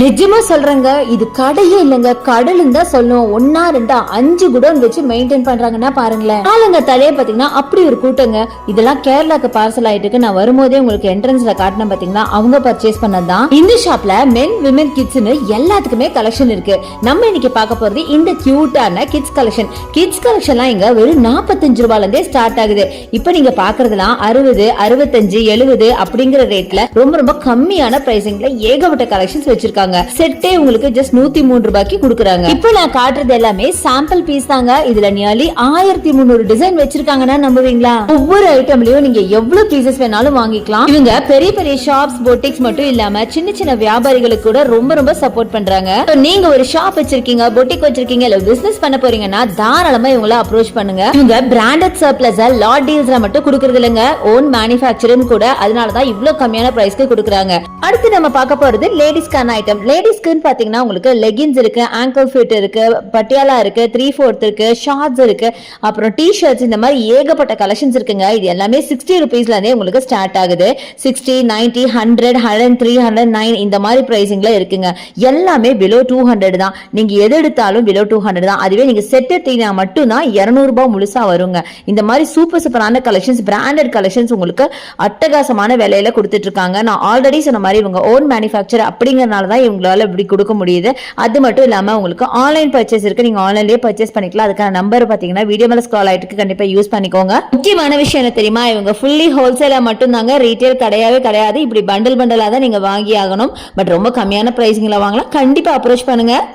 நிஜமா சொல்றேங்க, இது கடையே இல்லங்க, கடலும் தான் சொல்லணும். 1 2 5 குடோன் வச்சு மெயின்டைன் பண்றாங்கன்னா பாருங்களேன். ஆளுங்க தலையே பாத்தீங்கன்னா அப்படி ஒரு கூட்டங்க. இதெல்லாம் கேரளாக்கு பார்சல் ஆயிட்டு இருக்கு. நான் வரும்போதே உங்களுக்கு என்ட்ரன்ஸ்ல காட்டினேன் பாத்தீங்கன்னா, அவங்க பர்ச்சேஸ் பண்ணதான். இந்த ஷாப்ல மென் விமன் கிட்ஸ்னு எல்லாத்துக்குமே கலெக்ஷன் இருக்கு. நம்ம இன்னைக்கு பார்க்க போறது இந்த கியூட்டான கிட்ஸ் கலெக்ஷன். கிட்ஸ் கலெக்ஷன்லாம் இங்க வெறும் 45 ரூபாயில இருந்தே ஸ்டார்ட் ஆகுது. இப்ப நீங்க பாக்குறதுலாம் 60 65 70 அப்படிங்கிற ரேட்ல ரொம்ப ரொம்ப கம்மியான பிரைசிங்ல ஏகப்பட்ட கலெக்ஷன்ஸ் வச்சிருக்காங்க. செட்டே உங்களுக்கு ஜஸ்ட் 103 ரூபாய்க்கு கொடுக்குறாங்க. இப்போ நான் காட்டுறது எல்லாமே சாம்பிள் பீஸ் தாங்க. இதுல நியர்லி 1300 டிசைன் வச்சிருக்காங்கன்னா நம்புவீங்களா? ஒவ்வொரு ஐட்டம்லயும் நீங்க எவ்வளவு பீசஸ் வேணாலும் வாங்கிக்கலாம். இவங்க பெரிய பெரிய ஷாப்ஸ் பொட்டிக்ஸ் மட்டும் இல்லாம சின்ன சின்ன வியாபாரிகளுக்கு கூட ரொம்ப ரொம்ப சப்போர்ட் பண்றாங்க. நீங்க ஒரு ஷாப் வச்சிருக்கீங்க, பொட்டிக் வச்சிருக்கீங்க, இல்ல பிசினஸ் பண்ண போறீங்கன்னா தாராளமா இவங்கள அப்ரோச் பண்ணுங்க. இவங்க பிராண்டட் சர்ப்ளஸ் லாட் டீல்ஸ்ல மட்டும் கொடுக்கறது இல்லங்க, ஓன் மேனுஃபேக்சரிங் கூட. அதனாலதான் இவ்வளவு கம்மியான பிரைஸ்க்கு கொடுக்குறாங்க. அடுத்து நம்ம பார்க்க போறது லேடிஸ்க்கான ஐட்டம். லேடிஸ்க்குன்னு பாத்தீங்கன்னா உங்களுக்கு லெகின்ஸ் இருக்கு, ஆங்கிள் ஃபிட் இருக்கு, பட்டியாலா இருக்கு, 3/4 இருக்கு, ஷார்ட்ஸ் இருக்கு, அப்புறம் டி ஷர்ட்ஸ், இந்த மாதிரி ஏகப்பட்ட கலெக்ஷன்ஸ் இருக்குங்க. இது எல்லாமே 60 ருபீஸ்ல இருந்தே உங்களுக்கு ஸ்டார்ட் ஆகுது. 60 90 100 103 109 இந்த மாதிரி பிரைசிங்ல இருக்குங்க. எல்லாமே பிலோ 200 தான். நீங்க எது எடுத்தாலும் பிலோ 200 தான். அதுவே நீங்க செட் எடுத்தீங்கன்னா மட்டும் தான் 200 ரூபாய் முழுசா வருங்க. இந்த மாதிரி சூப்பர் சூப்பரான கலெக்ஷன்ஸ், பிராண்டட் கலெக்ஷன்ஸ் உங்களுக்கு அட்டகாசமான விலையில கொடுத்துட்டு இருக்காங்க. நான் ஆல்ரெடி சொன்ன மாதிரி இவங்க ஓன் மேனுஃபேக்சர் அப்படிங்கறனால தான் இவங்களால இப்படி கொடுக்க முடியுது. அது மட்டும் இல்லாம உங்களுக்கு ஆன்லைன் பர்ச்சேஸ் இருக்கு. நீங்க ஆன்லைன்லயே பர்ச்சேஸ் பண்ணிக்கலாம். அதுக்கான நம்பர் பாத்தீங்கன்னா வீடியோ மேல ஸ்க்ரால் ஆயிட்டு இருக்கு, கண்டிப்பா யூஸ் பண்ணிக்கோங்க. முக்கியமான விஷயம் என்ன தெரியுமா? இவங்க ஃபுல்லி ஹோல்சேலா மட்டும் தாங்க, ரீட்டைல் கிடையவே கிடையாது. இப்படி பண்டல் பண்டலா தான் நீங்க வாங்கி ஆகணும். பட் ரொம்ப கம்மியான பிரைசிங்ல வாங்கலாம். கண்டிப்பா அப்ரோச் பண்ணுங்க.